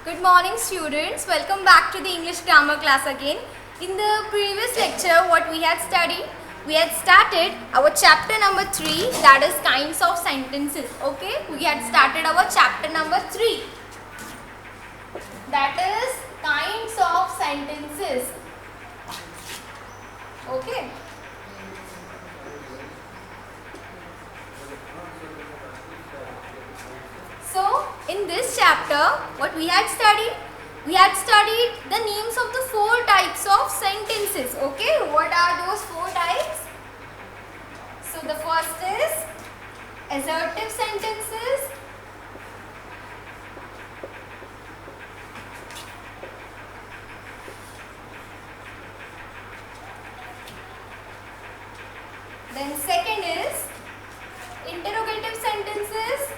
Good morning students, welcome back to the English grammar class again. In the previous lecture what we had studied, we had started our chapter number 3, that is kinds of sentences. Okay, we had started our chapter number 3, that is kinds of sentences. Okay. So, in this chapter, what we had studied? We had studied the names of the 4 types of sentences. Okay, what are those 4 types? So, the first is assertive sentences. Then second is interrogative sentences.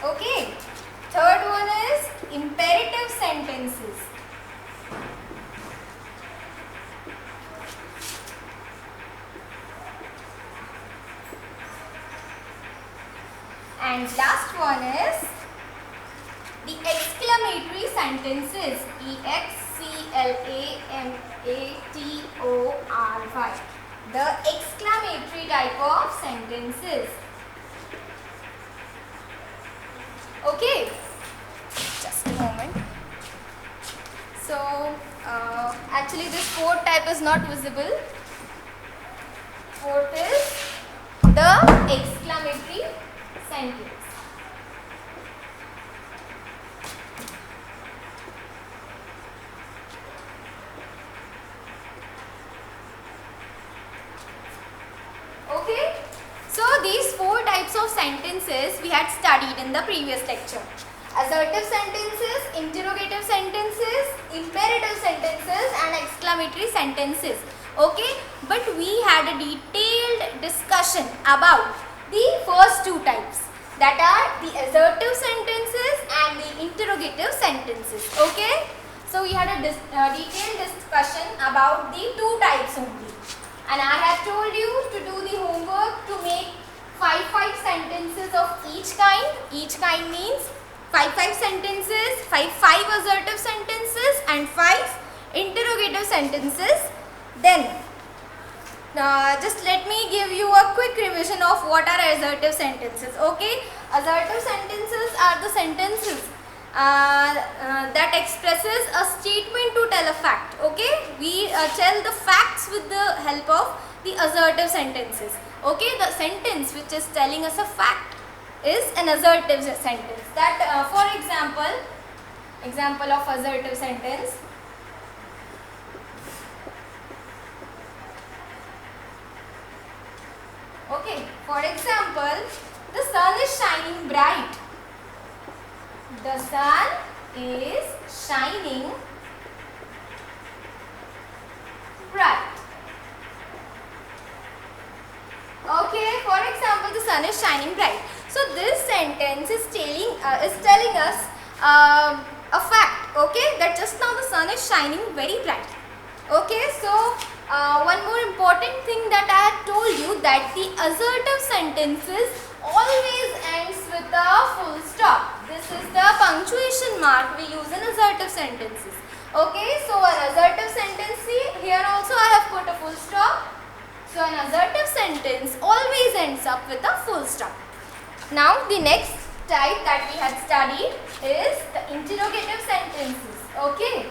Okay, third one is imperative sentences. And last one is the exclamatory sentences. exclamatory. The exclamatory type of sentences. Okay, just a moment. So, actually this 4th type is not visible. 4th is the exclamatory sentence. Okay, so these 4 types of sentences we had studied in the previous lecture. Assertive sentences, interrogative sentences, imperative sentences and exclamatory sentences. Okay, but we had a detailed discussion about the first 2 types, that are the assertive sentences and the interrogative sentences. Okay, so we had a detailed discussion about the 2 types only, and I have told you to do the homework to make 5 sentences of each kind. Each kind means 5 sentences, 5 assertive sentences and 5 interrogative sentences. Then just let me give you a quick revision of what are assertive sentences. Okay, assertive sentences are the sentences that expresses a statement to tell a fact. Okay, we tell the facts with the help of the assertive sentences. Okay, the sentence which is telling us a fact is an assertive sentence. That for example of assertive sentence. Okay, for example, the sun is shining bright. The sun is shining bright. Okay, for example, the sun is shining bright. So this sentence is telling us a fact. Okay, that just now the sun is shining very bright. Okay, so one more important thing that I had told you, that the assertive sentences always ends with a full stop. This is the punctuation mark we use in assertive sentences. Okay, so an assertive sentence, see here also I have put a full stop. So an assertive sentence always ends up with a full stop. Now the next type that we had studied is the interrogative sentences. Okay,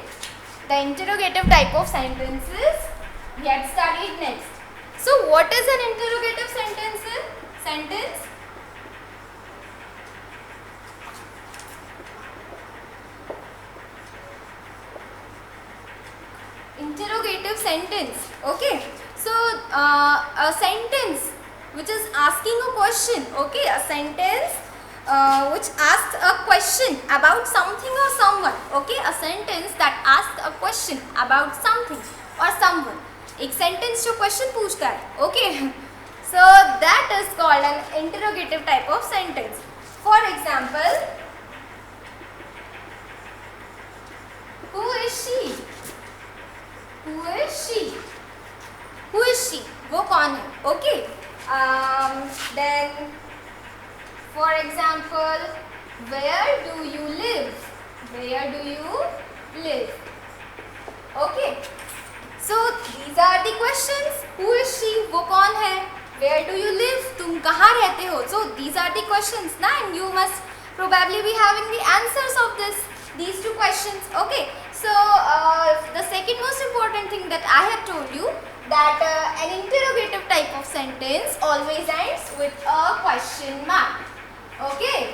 the interrogative type of sentences we had studied next. So what is an interrogative sentence? Interrogative sentence. Okay, so a sentence which is asking a question. Okay, a sentence which asks a question about something or someone. Okay, a sentence that asks a question about something or someone. एक sentence जो question पूछता है. Okay, so that is called an interrogative type of sentence. For example, who is she? Who is she? वो कौन है. Okay. Then for example, where do you live? Where do you live? Okay. So these are the questions. Who is she? वो कौन है? Where do you live? तुम कहाँ रहते हो? So these are the questions ना, and you must probably be having the answers of these two questions. Okay. So the second most important thing that I have told you, that an interrogative type of sentence always ends with a question mark. Okay.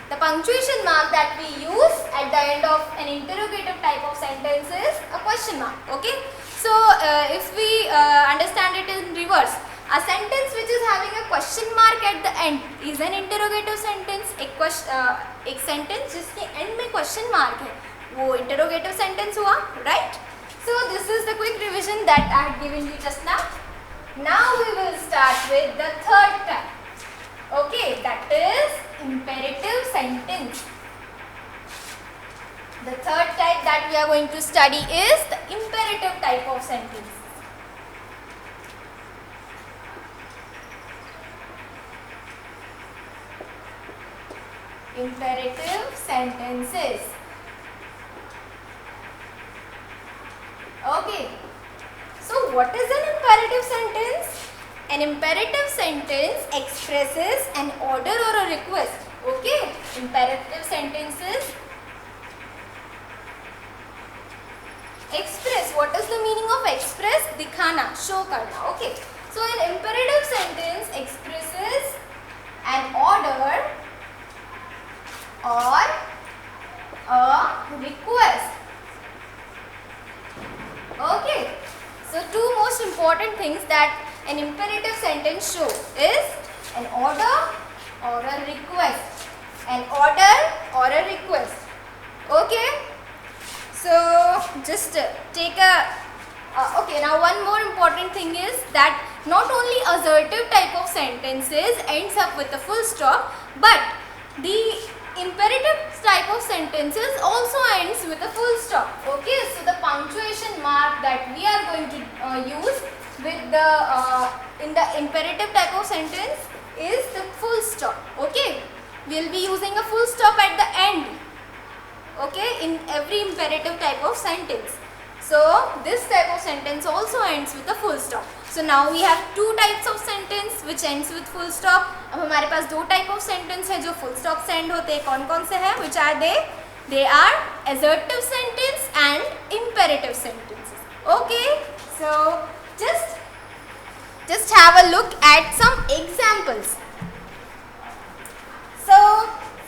The punctuation mark that we use at the end of an interrogative type of sentence is a question mark. Okay. So if we understand it in reverse, a sentence which is having a question mark at the end is an interrogative sentence. एक sentence जिसके end में question mark है, वो interrogative sentence हुआ, right? So this is the quick revision that I had given you just now. Now we will start with the third type. Okay, that is imperative sentence. The third type that we are going to study is the imperative type of sentence. Imperative sentences. Okay. So what is an imperative sentence? An imperative sentence expresses an order or a request. Okay. Imperative sentences express. What is the meaning of express? दिखाना, show करना. Okay. So an imperative sentence expresses an order or a request. Okay. So two most important things that an imperative sentence show is an order or a request. An order or a request. Okay. So just take a okay, now one more important thing is that not only assertive type of sentences ends up with a full stop, but the imperative type of sentences also ends with a full stop. Okay, so the punctuation mark that we are going to use with the in the imperative type of sentence is the full stop. Okay, we will be using a full stop at the end. Okay, in every imperative type of sentence. So this type of sentence also ends with a full stop. So now we have two types of sentence which ends with full stop. अब हमारे पास दो type of sentence है जो full stop से end होते हैं. कौन कौन से हैं? Which are they? They are assertive sentence and imperative sentences. Okay, so just have a look at some examples. So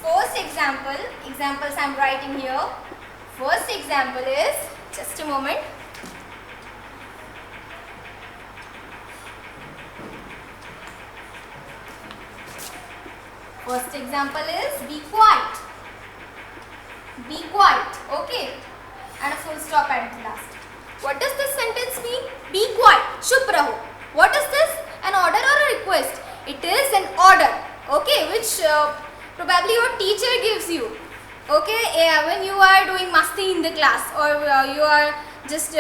first examples I am writing here. First example is, just a moment. First example is be quiet. Be quiet. Okay. And a full stop at the last. What does this sentence mean? Be quiet. Chup raho. What is this? An order or a request? It is an order. Okay. Which probably your teacher gives you. Okay. When you are doing masti in the class, or you are just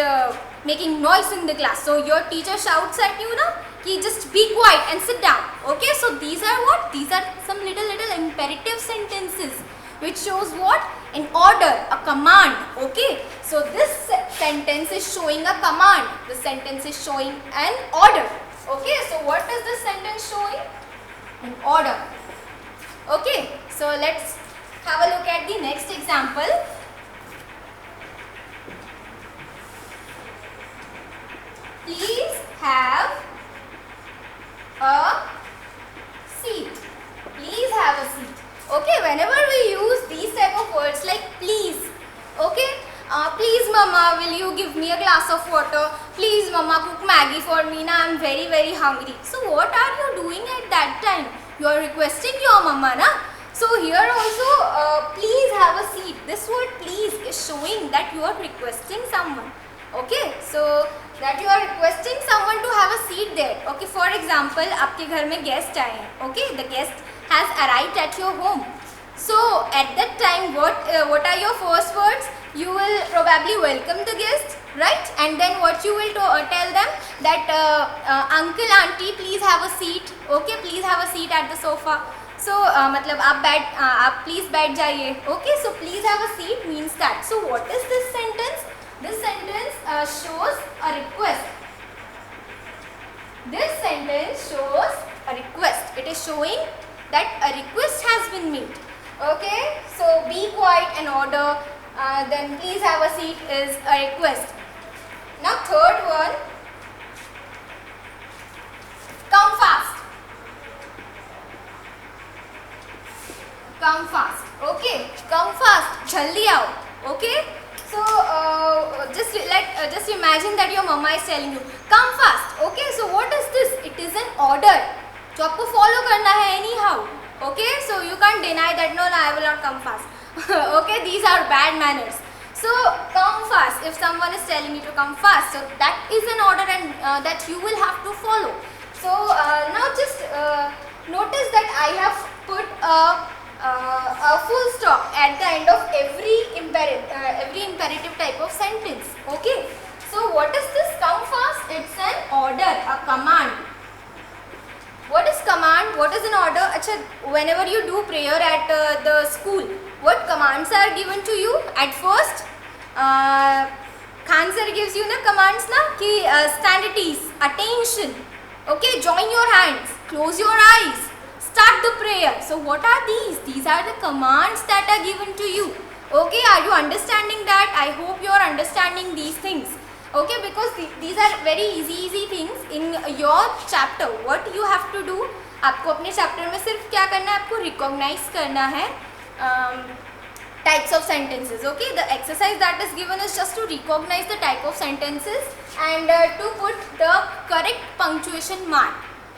making noise in the class. So your teacher shouts at you now, ki just be quiet and sit down. Okay, so these are what? These are some little imperative sentences which shows what? An order, a command. Okay, so this sentence is showing a command. The sentence is showing an order. Okay, so what is this sentence showing? An order. Okay, so let's have a look at the next example. Please have a seat. Please have a seat. Okay, whenever we use these type of words like please, okay, please mama, will you give me a glass of water? Please mama, cook Maggie for me, now I am very hungry. So what are you doing at that time? You are requesting your mama, na? So here also, please have a seat. This word please is showing that you are requesting someone. Okay, so that you are requesting someone to have a seat there. Okay, for example, आपके घर में guest आए हैं. Okay, the guest has arrived at your home. So at that time, what are your first words? You will probably welcome the guest, right? And then what you will tell them that uncle, auntie, please have a seat. Okay, please have a seat at the sofa. So मतलब आप please बैठ जाइए. Okay, so please have a seat means that. So what is this sentence? This sentence shows a request. This sentence shows a request. It is showing that a request has been made. Okay, so be quiet and order. Then please have a seat is a request. Now third one, come fast. Come fast. Okay, come fast. Jaldi aao. Okay. So just imagine that your mama is telling you, come fast. Okay. So what is this? It is an order. जो आपको follow करना है anyhow. Okay. So you can't deny that no, I will not come fast. Okay. These are bad manners. So come fast. If someone is telling you to come fast, so that is an order and that you will have to follow. So now just notice that I have put a full stop at the end of every imperative type of sentence. Okay. So what is this come fast? It's an order, a command. What is command? What is an order? Achha, whenever you do prayer at the school, what commands are given to you? At first, Khan sir gives you the commands na ki stand at ease, attention. Okay, join your hands, close your eyes, start the prayer. So what are these? These are the commands that are given to you. Okay, are you understanding that? I hope you are understanding these things. Okay, because these are very easy things in your chapter. What you have to do? आपको अपने chapter में सिर्फ क्या करना है? आपको recognize करना है types of sentences. Okay, the exercise that is given is just to recognize the type of sentences and to put the correct punctuation mark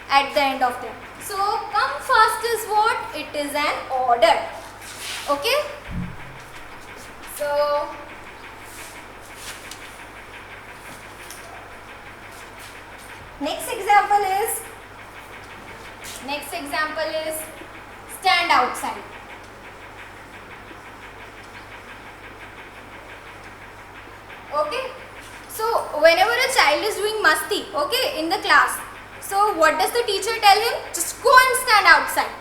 at the end of them. So come fast is what? It is an order. Okay. So next example is stand outside. Okay. So whenever a child is doing masti, okay, in the class, so what does the teacher tell him? Just go and stand outside.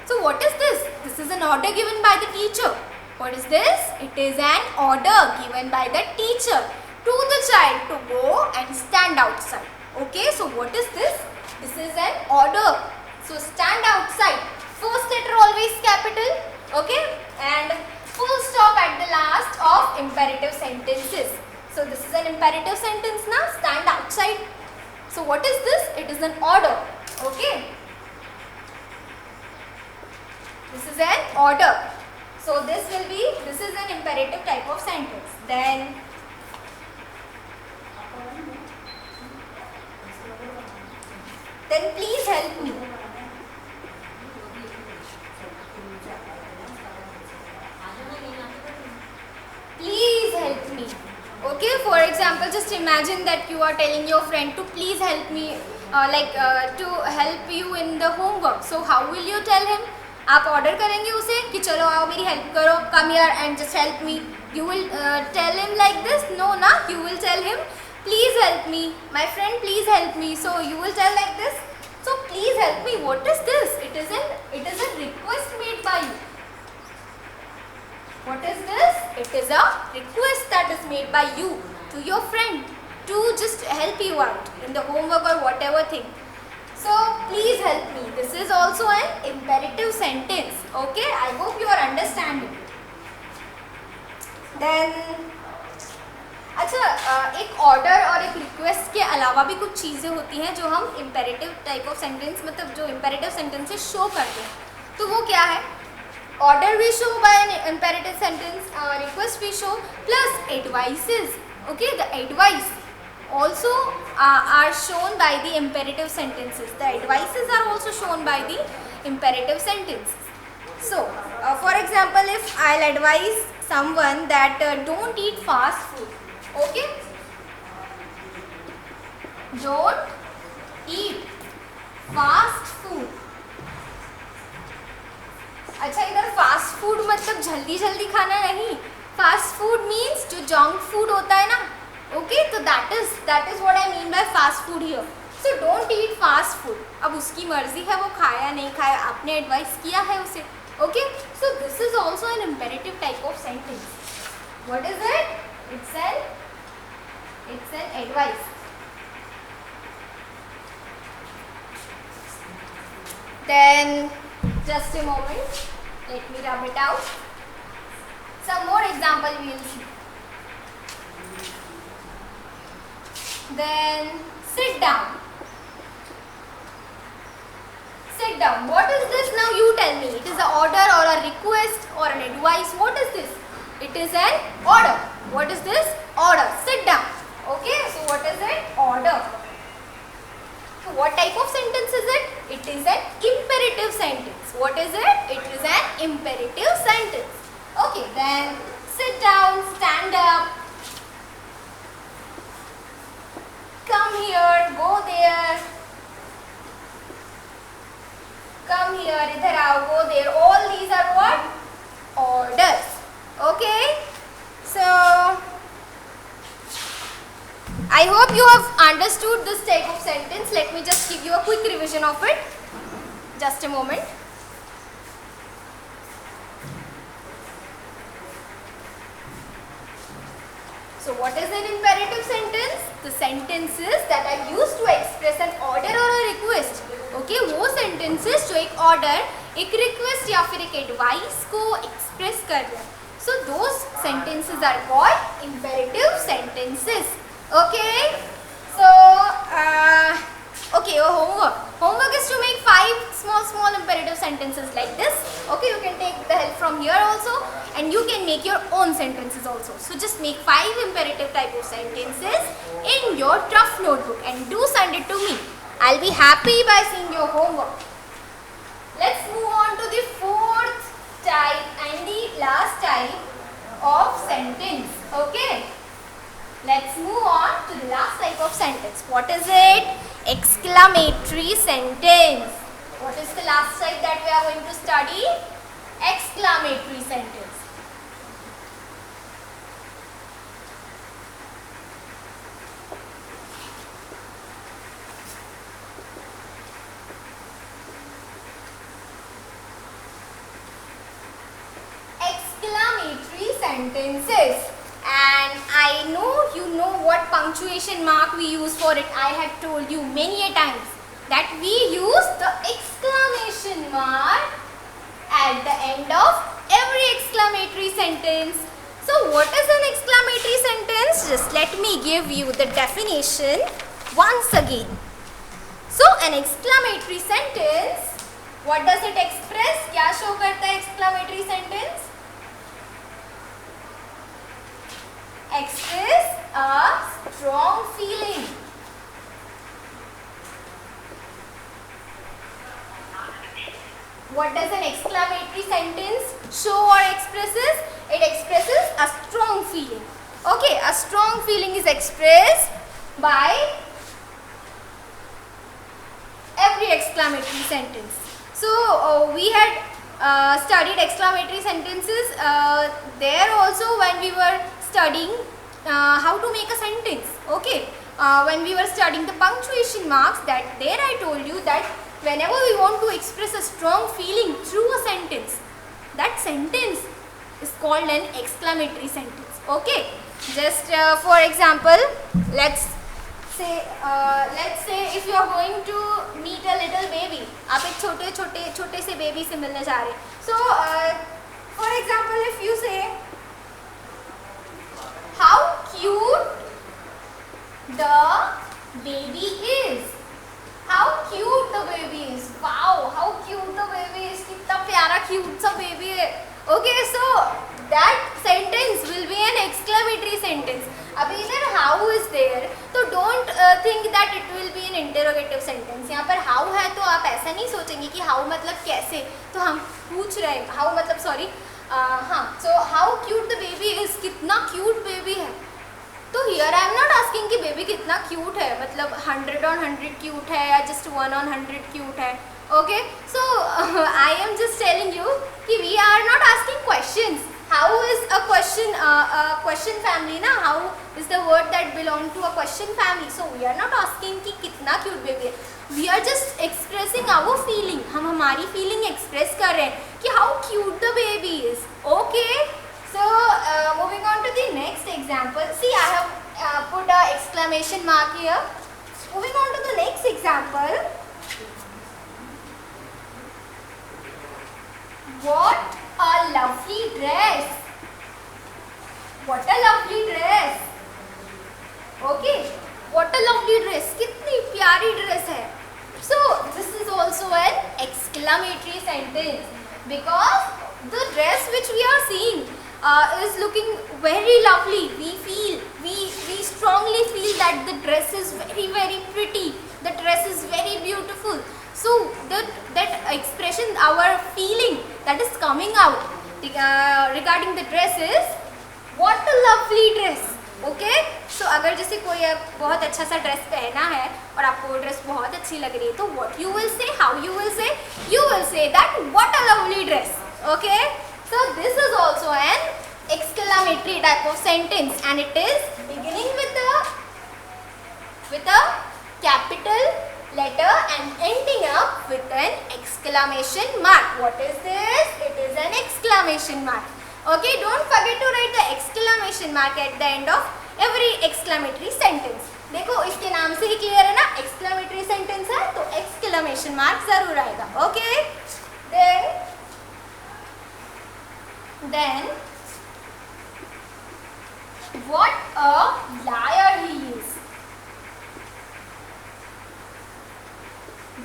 So what is this? This is an order given by the teacher. What is this? It is an order given by the teacher to the child to go and stand outside. Okay, so what is this? This is an order. So stand outside. First letter always capital. Okay, and full stop at the last of imperative sentences. So this is an imperative sentence now. Stand outside. So what is this? It is an order. Okay. This is an order. So this is an imperative type of sentence. Then please help me. Please help me. Okay, for example, just imagine that you are telling your friend to please help me, to help you in the homework. So how will you tell him? आप order करेंगे उसे कि चलो आओ मेरी help करो, come here and just help me. You will tell him like this? No, na. You will tell him, please help me, my friend, please help me. So you will tell like this. So please help me. What is this? It is a request made by you. What is this? It is a request that is made by you to your friend to just help you out in the homework or whatever thing. So please help me. This is also an imperative sentence. Okay, I hope you are understanding. Then अच्छा, एक order और एक request के अलावा भी कुछ चीज़ें होती हैं जो हम इम्पेरेटिव टाइप ऑफ सेंटेंस, मतलब जो इम्पेरेटिव सेंटेंसेस शो करते हैं. तो वो क्या है? Order we show by an imperative sentence, request we show, plus advices. Okay, the advice also are shown by the imperative sentences. The advices are also shown by the imperative sentences. So, for example, if I'll advise someone that don't eat fast food. Okay, don't eat fast food. अच्छा, इधर fast food मतलब जल्दी जल्दी खाना नहीं. Fast food means जो junk food होता है ना. ओके, तो that is what I mean by fast food here. So don't eat fast food. अब उसकी मर्जी है वो खाया नहीं खाया, आपने एडवाइस किया है उसे. Okay, so this is also an imperative type of sentence. What is it? It's an advice. Then just a moment, let me rub it out. Some more example we will see. Then sit down. Sit down. What is this now? You tell me. It is an order or a request or an advice. What is this? It is an order. What is this? Order. Sit down. Okay, so what is it? Order. So what type of sentence is it? It is an imperative sentence. What is it? It is an imperative sentence. Okay, then sit down, stand up, come here, go there, come here, idhar aao, go there. All these are what? Orders. Okay, so I hope you have understood this type of sentence. Let me just give you a quick revision of it. Just a moment. So what is an imperative sentence? The sentences that are used to express an order or a request. Okay, वो sentences जो एक order, एक request या फिर एक advice को express कर रहे हैं. So those sentences are called imperative sentences. Okay, so okay, your homework is to make 5 small imperative sentences like this. Okay, you can take the help from here also, and you can make your own sentences also. So just make 5 imperative type of sentences in your tough notebook and do send it to me. I'll be happy by seeing your homework. Let's move on to the 4th type and the last type of sentence. Okay, let's move on to the last type of sentence. What is it? Exclamatory sentence. What is the last type that we are going to study? Exclamatory sentence. Exclamatory sentences. And I know you know what punctuation mark we use for it. I have told you many a times that we use the exclamation mark at the end of every exclamatory sentence. So what is an exclamatory sentence? Just let me give you the definition once again. So an exclamatory sentence, what does it express? क्या show करता है exclamatory sentence? Express a strong feeling. What does an exclamatory sentence show or expresses? It expresses a strong feeling. Okay, a strong feeling is expressed by every exclamatory sentence. So we had studied exclamatory sentences there also when we were studying how to make a sentence. Okay, when we were studying the punctuation marks, that there I told you that whenever we want to express a strong feeling through a sentence, that sentence is called an exclamatory sentence. Okay, just for example, let's say if you are going to meet a little baby, आप एक छोटे से baby से मिलने जा रहे हैं. So for example, if you say how cute the baby is. How cute the baby is. Wow, how cute the baby is. कितना प्यारा cute सा baby है. Okay, so that sentence will be an exclamatory sentence. अब इधर how is there, तो don't think that it will be an interrogative sentence. यहाँ पर how है तो आप ऐसा नहीं सोचेंगे कि how मतलब कैसे, तो हम पूछ रहे हैं how मतलब sorry हाँ, so how cute the baby is, कितना cute baby है. तो here I am not asking कि baby कितना cute है, मतलब 100 on 100 cute है या just 1 on 100 cute है. Okay, so I am just telling you कि we are not asking questions. How is a question family ना? How is the word that belong to a question family? So we are not asking कि कितना cute baby है. We are just expressing our feeling. हम हमारी feeling express कर रहे हैं कि how cute the baby is. Okay, so moving on to the next example. See, I have put a exclamation mark here. Moving on to the next example. What a lovely dress! What a lovely dress! Okay, what a lovely dress! कितनी प्यारी dress है. So this is also an exclamatory sentence because the dress which we are seeing is looking very lovely. We strongly feel that the dress is very very pretty. The dress is very beautiful. So that expression, our feeling that is coming out regarding the dress is what a lovely dress. Okay, so अगर जैसे कोई बहुत अच्छा सा dress पहना है और आपको वो ड्रेस बहुत अच्छी लग रही है तो what you will say, how you will say that what a lovely dress. Okay, so this is also an exclamatory type of sentence and it is beginning with a capital letter and ending up with an exclamation mark. What is this? It is an exclamation mark. Okay, don't forget to write the exclamation mark at the end of every exclamatory sentence. देखो इसके नाम से ही clear है ना, exclamatory sentence है तो exclamation mark जरूर आएगा. Okay, then what a liar he is.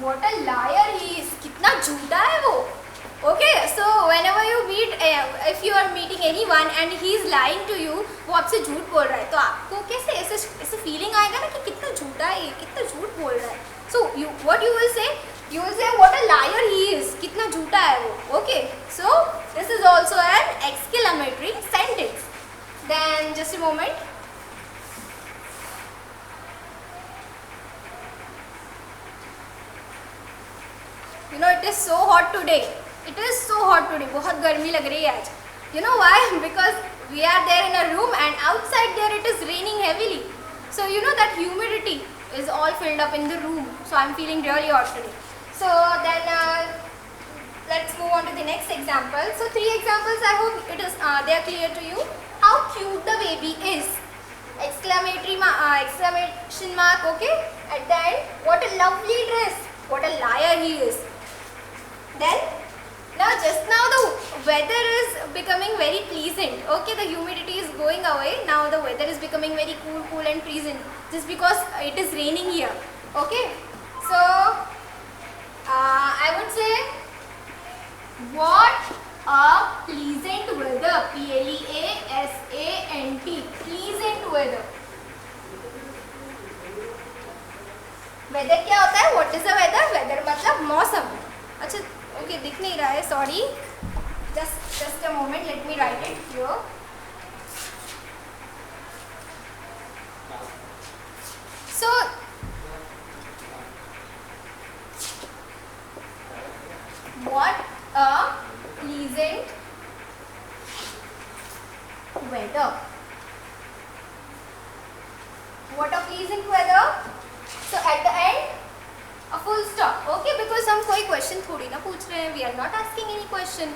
What a liar he is. कितना झूठा है वो. Okay, so whenever you meet, if you are meeting anyone and he is lying to you, वो आपसे झूठ बोल रहा है तो आपको कैसे ऐसे फीलिंग आएगा ना कि कितना झूठा है, कितना झूठ बोल रहा है. So what you will say? You will say what a liar he is. कितना झूठा है वो. Okay, so this is also an exclamatory sentence. Then just a moment. You know it is so hot today. It is so hot today. बहुत गर्मी लग रही है आज. You know why? Because we are there in a room and outside there it is raining heavily. So you know that humidity is all filled up in the room. So I'm feeling really hot today. So then let's move on to the next example. So 3 examples. I hope it is they are clear to you. How cute the baby is. Exclamation mark. Okay. At the end, what a lovely dress. What a liar he is. Then just now the weather is becoming very pleasant. Okay, the humidity is going away. Now the weather is becoming very cool and pleasant just because it is raining here. Okay, so I would say what a pleasant weather. Pleasant. Pleasant weather. Weather क्या होता है? What is the weather? Weather मतलब मौसम. अच्छा okay, दिख नहीं रहा है, sorry. Just a moment, let me write it here. So what a pleasant weather. What a pleasant weather. So at the end, a full stop. Okay, because हम कोई question थोड़ी ना पूछ रहे हैं. We are not asking any question.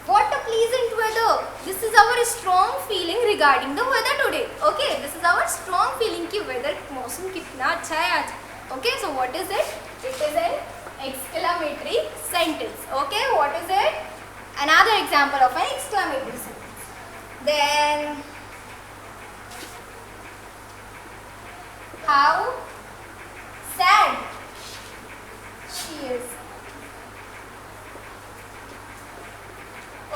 What a pleasant weather. This is our strong feeling regarding the weather today. Okay, this is our strong feeling कि weather मौसम कितना अच्छा है आज. Okay, so what is it? It is an exclamatory sentence. Okay, what is it? Another example of an exclamatory sentence. Then how sad she is.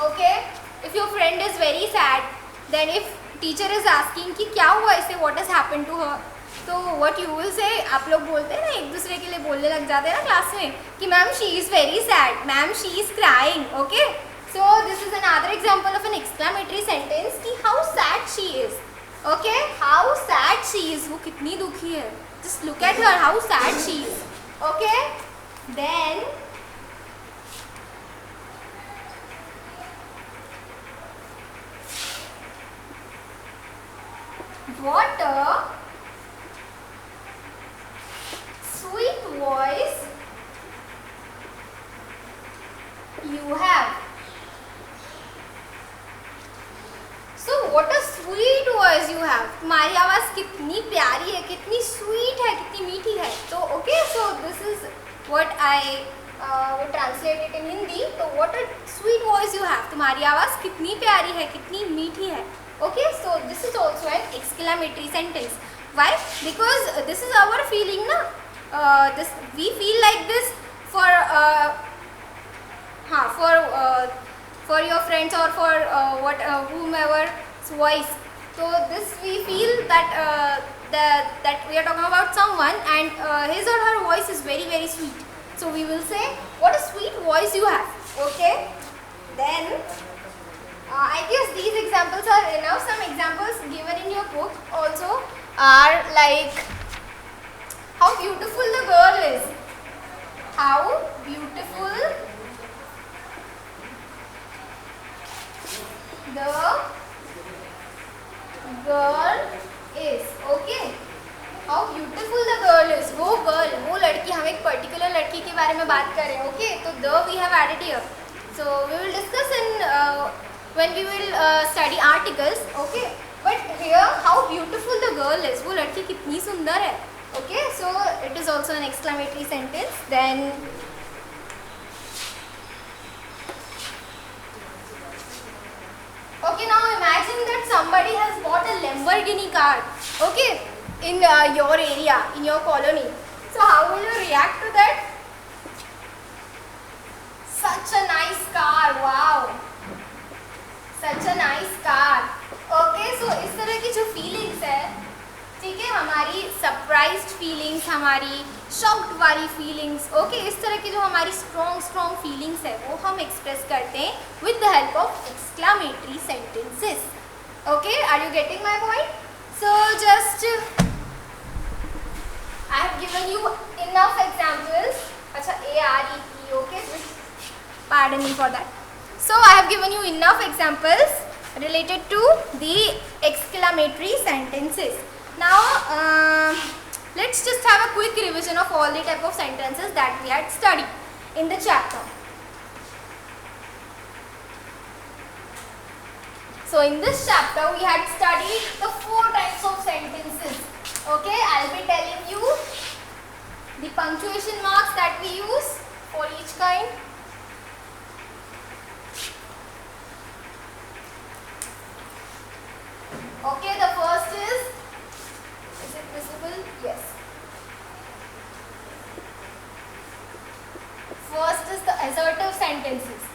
Okay, if your friend is very sad, then if teacher is asking कि क्या हुआ इसे, what has happened to her, तो what you will say, आप लोग बोलते हैं ना, एक दूसरे के लिए बोलने लग जाते हैं ना क्लास में कि ma'am she is very sad, ma'am she is crying. Okay, so this is another example of an exclamatory sentence कि how sad she is. Okay, how sad she is. वो कितनी दुखी है. Just look at her, how sad she is. Okay, then what a sweet voice you have. So what a sweet voice you have. तुम्हारी आवाज़ कितनी प्यारी है, कितनी sweet है, कितनी मीठी है. तो okay, so this is what I would translate it in Hindi. तो what a sweet voice you have. तुम्हारी आवाज़ कितनी प्यारी है, कितनी मीठी है. Okay, so this is also an exclamatory sentence. Why? Because this is our feeling, na. This we feel like this for for your friends or for whomever's voice. So this we feel that that we are talking about someone and his or her voice is very very sweet. So we will say, what a sweet voice you have. Okay. Then I guess these examples are enough. Some examples given in your book also are like how beautiful the girl is. How beautiful the girl is. Okay. How beautiful the girl is. वो girl, वो लड़की, हम एक particular लड़की के बारे में बात कर रहे हैं. Okay. तो the we have added here. So we will discuss in when we will study articles. Okay. But here how beautiful the girl is. वो लड़की कितनी सुंदर है. Okay. So it is also an exclamatory sentence. Then okay, now imagine that somebody has bought a Lamborghini car, okay, in your area, in your colony. So how will you react to that? Such a nice car, wow, such a nice car. Okay, so इस तरह की जो feelings है, ठीक है, हमारी surprised feelings, हमारी shocked वाली फीलिंग्स, ओके, इस तरह की जो हमारी स्ट्रॉन्ग फीलिंग्स है वो हम एक्सप्रेस करते हैं with the help of exclamatory sentences. Okay, are you getting my point? So just I have given you enough examples. अच्छा, AREP, okay, pardon me for that. So I have given you enough examples related to the exclamatory sentences. Now let's just have a quick revision of all the type of sentences that we had studied in the chapter. So in this chapter we had studied the 4 types of sentences. Okay, I'll be telling you the punctuation marks that we use for each kind. Okay, the first is it visible? Yes. First is the assertive sentences.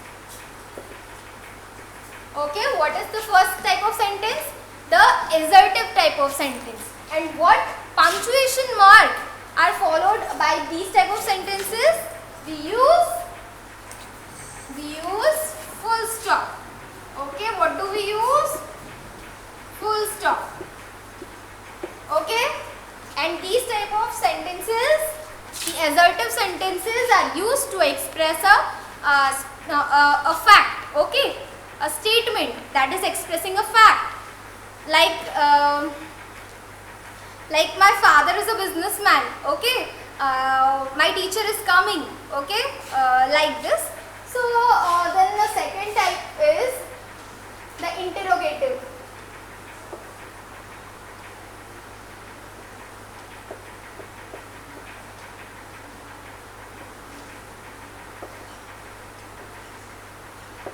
Okay, what is the first type of sentence? The assertive type of sentence. And what punctuation mark are followed by these type of sentences? We use full stop. Okay, what do we use? Full stop. Okay, and these type of sentences, the assertive sentences are used to express a fact. Okay, a statement that is expressing a fact. Like my father is a businessman. Okay, my teacher is coming. Okay, like this. So then the second type is the interrogative.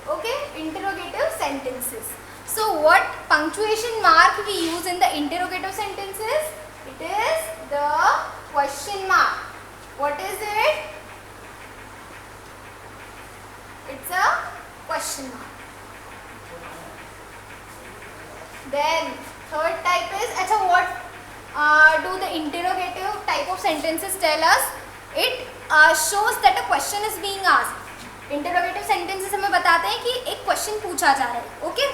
Okay, interrogative sentences. So what punctuation mark we use in the interrogative sentences? It is the question mark. What is it? It's a question mark. Then third type is, what do the interrogative type of sentences tell us? It shows that a question is being asked. Interrogative sentences हमें बताते हैं कि एक question पूछा जा रहा है. Okay,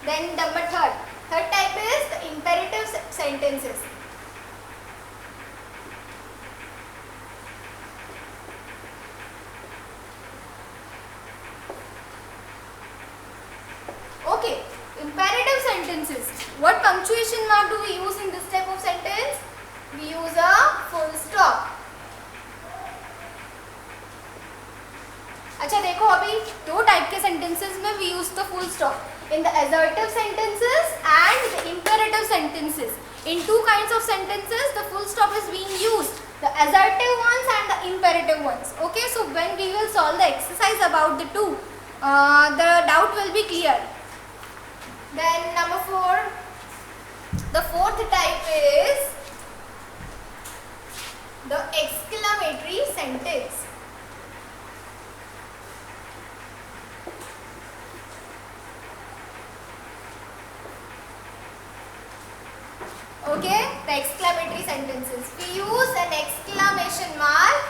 then number third type is the imperative sentences. Okay, imperative sentences sentences. What punctuation mark do we use in this type of sentence? We use a full stop. अच्छा देखो अभी दो टाइप के sentences में we use the full stop. In the assertive sentences and the imperative sentences. In two kinds of sentences, the full stop is being used. The assertive ones and the imperative ones. Okay, so when we will solve the exercise about the two, the doubt will be clear. Then number 4, the fourth type is the exclamatory sentence. Okay, the exclamatory sentences. We use an exclamation mark.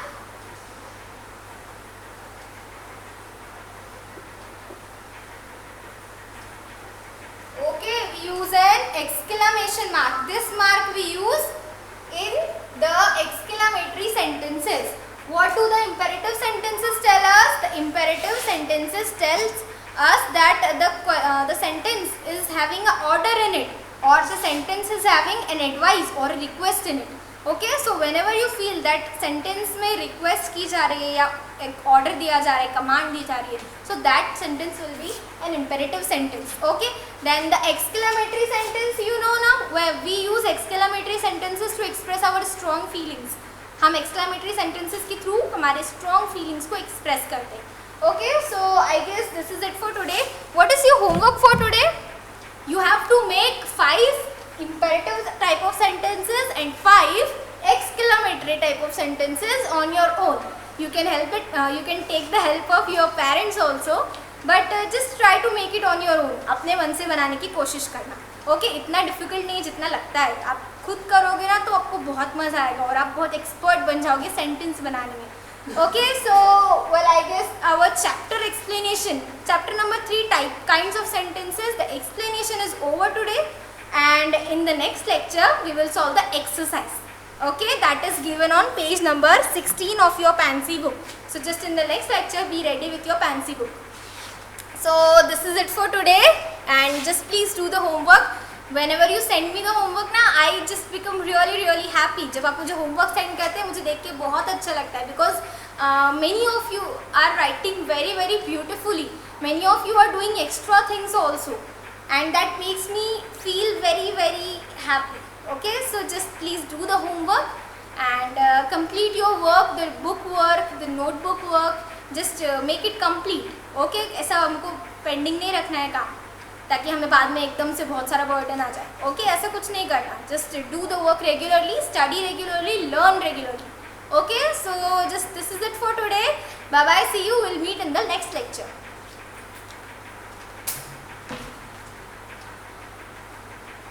Okay, we use an exclamation mark. This mark we use in the exclamatory sentences. What do the imperative sentences tell us? The imperative sentences tells us that the sentence is having an order in it, or the sentence is having an advice or a request in it. Okay, so whenever you feel that sentence में request की जा रही है या एक order दिया जा रहा है, command दी जा रही है, so that sentence will be an imperative sentence. Okay, then the exclamatory sentence, you know now, where we use exclamatory sentences to express our strong feelings. हम exclamatory sentences के through हमारे strong feelings को express करते हैं. Okay, so I guess this is it for today. What is your homework for today? You have to make 5 imperative type of sentences and 5 exclamatory type of sentences on your own. You can help it. You can take the help of your parents also, but just try to make it on your own. अपने मन से बनाने की कोशिश करना. Okay, इतना difficult नहीं जितना लगता है. आप खुद करोगे ना तो आपको बहुत मजा आएगा और आप बहुत expert बन जाओगे sentence बनाने में. Okay, so well, I guess our chapter explanation, chapter number 3, kinds of sentences, the explanation is over today, and in the next lecture we will solve the exercise. Okay, that is given on page number 16 of your Pansy book. So just in the next lecture be ready with your Pansy book. So this is it for today, and just please do the homework. Whenever you send me the homework ना, I just become really happy. जब आप मुझे homework send करते हैं मुझे देख के बहुत अच्छा लगता है, because many of you are writing very beautifully. Many of you are doing extra things also, and that makes me feel very happy. Okay, so just please do the homework and complete your work, the book work, the notebook work. Just make it complete. Okay, ऐसा हमको pending नहीं रखना है काम, ताकि हमें बाद में एकदम से बहुत सारा बर्डन आ जाए. ओके, ऐसा कुछ नहीं करना. Just do the work regularly, study regularly, learn regularly. Okay, so just this is it for today. Bye bye, see you, will meet in the next lecture.